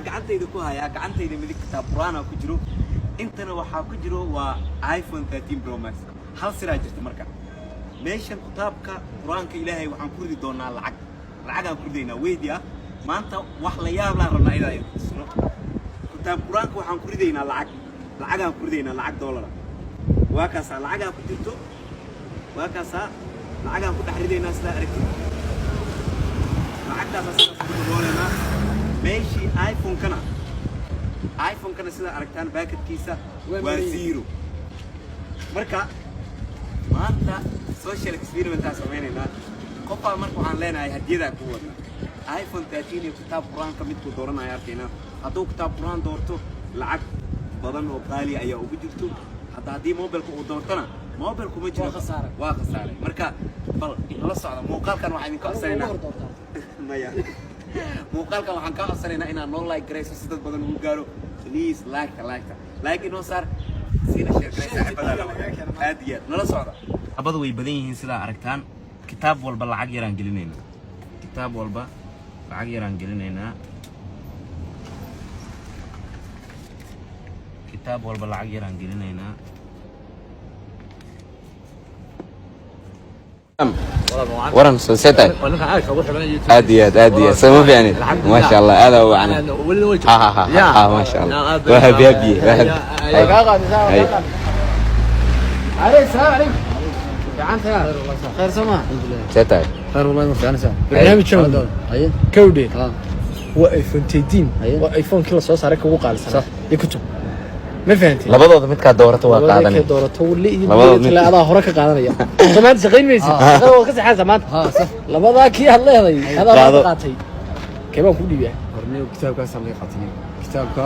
gacantayda ku hayaa gacantayda midig kitaab quraan ku jiro intana waxa ku jiro waa iPhone 13 Pro Max hal sira jirta marka meeshan kitaabka quraanka ilaahay waxaan ku ridi doonaa lacag aan ku ridaynaa weediya maanta wax la yaab la rabnaa idaa isno kitaab quraanka waxaan ku ridaynaa lacag aan ku ridaynaa lacag dollar waa kaasa lacag aan ku jirto waa kaasa lacag aan ku dhaxridaynaa sida aragtid lacagtaas asal ku doonayna meeshii iPhone kana sida aragtaan baakadkiisa waa 0 marka maanta social experiment aan sameynayna qofka marka waxaan leenahay hadiyada ku wadna iPhone 13 iyo kitaab quraan ka mid ku dooranaya arkayna hadduu kitaab quraan doorto lacag badan oo qaali ayaa ugu jirto haddii mobilka uu doortana mobilku ma jiro waa khasaare marka bal inala socdo muuqaalkan waxaan idin ka codsanayna maya muuqaalkan waxaan ka codsanaynaa inaan noo like gareyso si dad badan uu gaaro please like inoo saar sida share gareysa xabada aad iyo nala socdo xabada way badan yihiin sida aragtaan kitaab walba lacag yaraan gelinaynaa kitaab walba lacag yaraan gelinaynaa kitaab walba lacag yaraan gelinaynaa ورن سوسيتاي عادي سمو يعني ما شاء الله هذا هو انا ها ما شاء الله وهبي السلام عليكم خير سماح سيتاي خير والله ما في انا سامع برنامج شو اي كودي وايفون 13 وايفون كله soo saaray kugu qaalsan صح يكتب ما فهمتي labadooda mid ka doorato waa qaadanay doorato wali ilaa hore ka qaadanaya zaman shaqeyn maysid oo ka saxan zaman labada ki hadleeday hada qaatay keebaan ku dhiibay horneeyo kitaabkaas aan qaatay kitaabka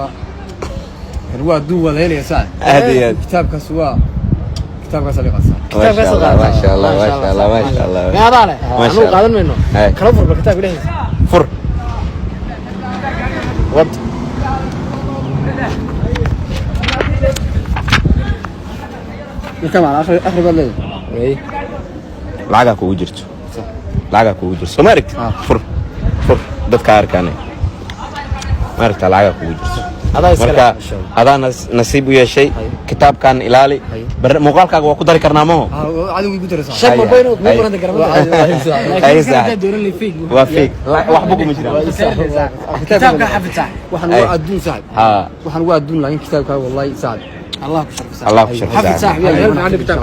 kan waa duu wadaynaya saa aad kitaabkaas aan qaatay ما شاء الله يا هذا anu qaadan mayno kala furba kitaabka leeyahay fur wad كم على آخر بالله إيه لعجة كوجرت صح لعجة كوجرت سمارك فر ده كاركاني مارك لعجة كوجرت هذا نصيب ويا شيء كتاب كان إلالي مقال كاغو كدار كرنامه عادي يقدر صح شيء ما بينه ما بينه كرنامه أي صح دور اللي فيك وفيك وحبكم مجرى كتاب كحفظ صاحب وحنا وادون صاحب وحنا وادون لكن كتاب والله صاحب الله بشرف صاحب الله بشرف حفظ صاحب يلا عندي كتاب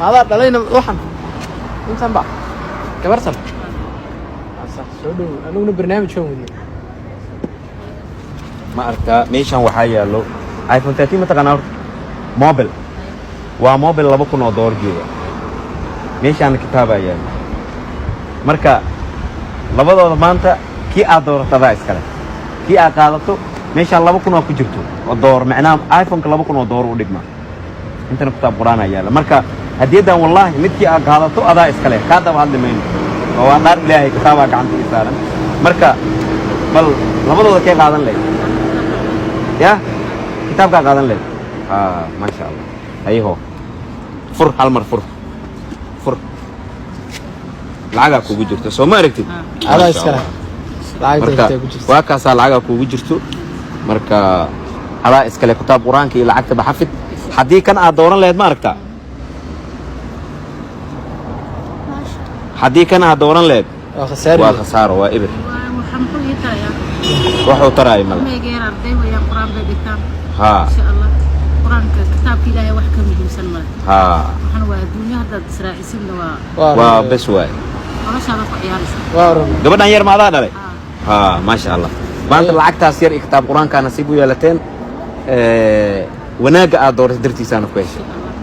هذا دلينا وحن انت بقى كبرسل صح شو انو برنامج شو ما أرتا ميشان وحيا له آيفون 13 متقنار موبل وموبل لبكون أدور جوا ميشان كتابة يعني مركا لبضو مانتا كي أدور تبع إسكاله كي أقالته ميشان لبكون أكجرتو أدور معناه آيفون لبكون أدور ودقما أنت نكتب قرآن يعني مركا هديدا والله متى أقالته أدا إسكاله كذا بعد مين هو دار إلهي كتابة عن إسرائيل مركا بل لبضو كي قادن لي يا كتاب قادن لي ما شاء الله أيه فر هالمر فر لعجة كوجي جرتو سو ما ركتي هذا إسكاله marka waa kaas lacaga kugu jirto marka ala iskale kitaab quraanka ila lacagta baxafid hadii kan aad dooran lahayd ma aragtaa hadii kan aad dooran lahayd waa khasaaro waa ibir waxaan ku yitaayaa wuxuu taraay mal meegeer arday way quraan bay dhigtaan ha insha Allah quraanka kitaabka ilaahay wax ka muhiimsan ma ha waxaan waa dunya hadda israaciilna waa bes waay noloshaada ku ciyaaraysa gabadhan yar ma adaa dhalay ما شاء الله ما أنت العقد أسير كتاب قرآن كان نسيبه يلتين وناقة أدور درتي سنة كويس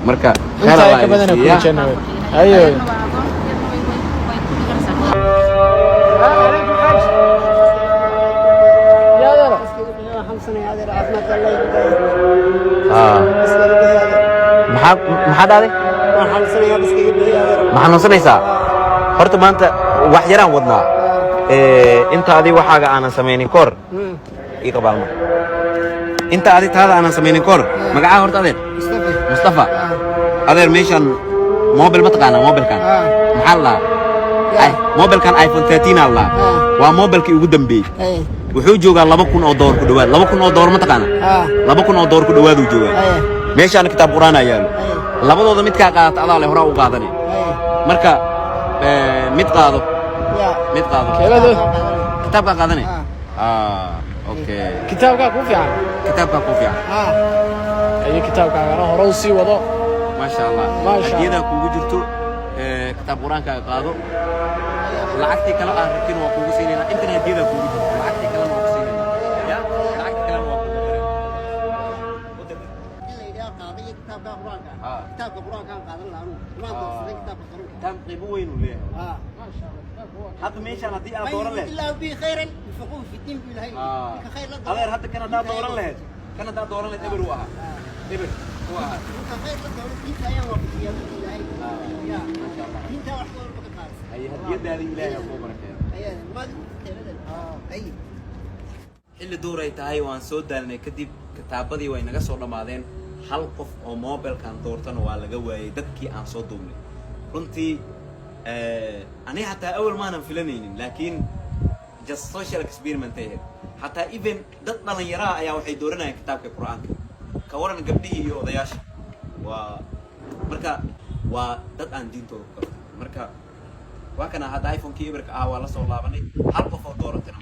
مركا خير الله أيوه محد هذا ما حنوصلنيسا هرت ما أنت وحيران ودنا انت هذه وحاجة أنا سميني كور إيه قبل ما انت هذه هذا أنا سميني كور مقعد هرت هذا مصطفى هذا ميشان موبيل متقانا موبيل كان محل موبيل كان آيفون 13 الله وموبيل كي يقدم بي wuxuu joogaa 2,000 oo doolar ku dhawaad 2,000 oo doolar ma taqaana 2,000 oo doolar ku dhawaad uu joogaa meeshaan kitaab quraan ayaa labadooda mid ka qaata adaa le hore u qaadanay marka mid qaado keelado kitaabka qaadanay okay kitaabka ku fiican ay kitaabka hore u sii wado ما شاء الله هديدا كوغو جرتو كتاب قرانكا قادو لعقتي كلا اركين وا كوغو سينينا انت هديدا كوغو جرتو لعقتي كلا وا كوغو سينينا يا لعقتي كلا وا كوغو درين إلا قاضي كتاب قرانكا كتاب قرانكا قادن لانو ما دوسدي كتاب قرانكا كتاب قيبو وين وليه ما شاء الله هذا ميشان هدي انا دورن له الا بي خير الفقوه في الدين بالهي خير لا غير هذا كان دا دورن له كان دا دورن له ابر وها ابر وها خير لا دورن انت يا وقتي بالهي يا ما شاء الله انت واحد بقى اي هديه هذه الهي ابو بركه اي ما اي اللي دوري تاي وان سو دالنay kadib kitaabadii way naga soo dhamaadeen hal qof oo mobilkan doortan waa laga waayay dadkii aan soo duubnay runtii ani hatta awal ma aanan filanaynin laakiin just social experiment ay hatta even dad dhalinyaro ayaa waxay dooranayaan kitaabka quraanka ka waran gabdhihii iyo odayaasha marka waa dad aan diintooda ku marka waa kana hadda iPhone-kii ibarka waa la soo laabanay hal qof oo doorantay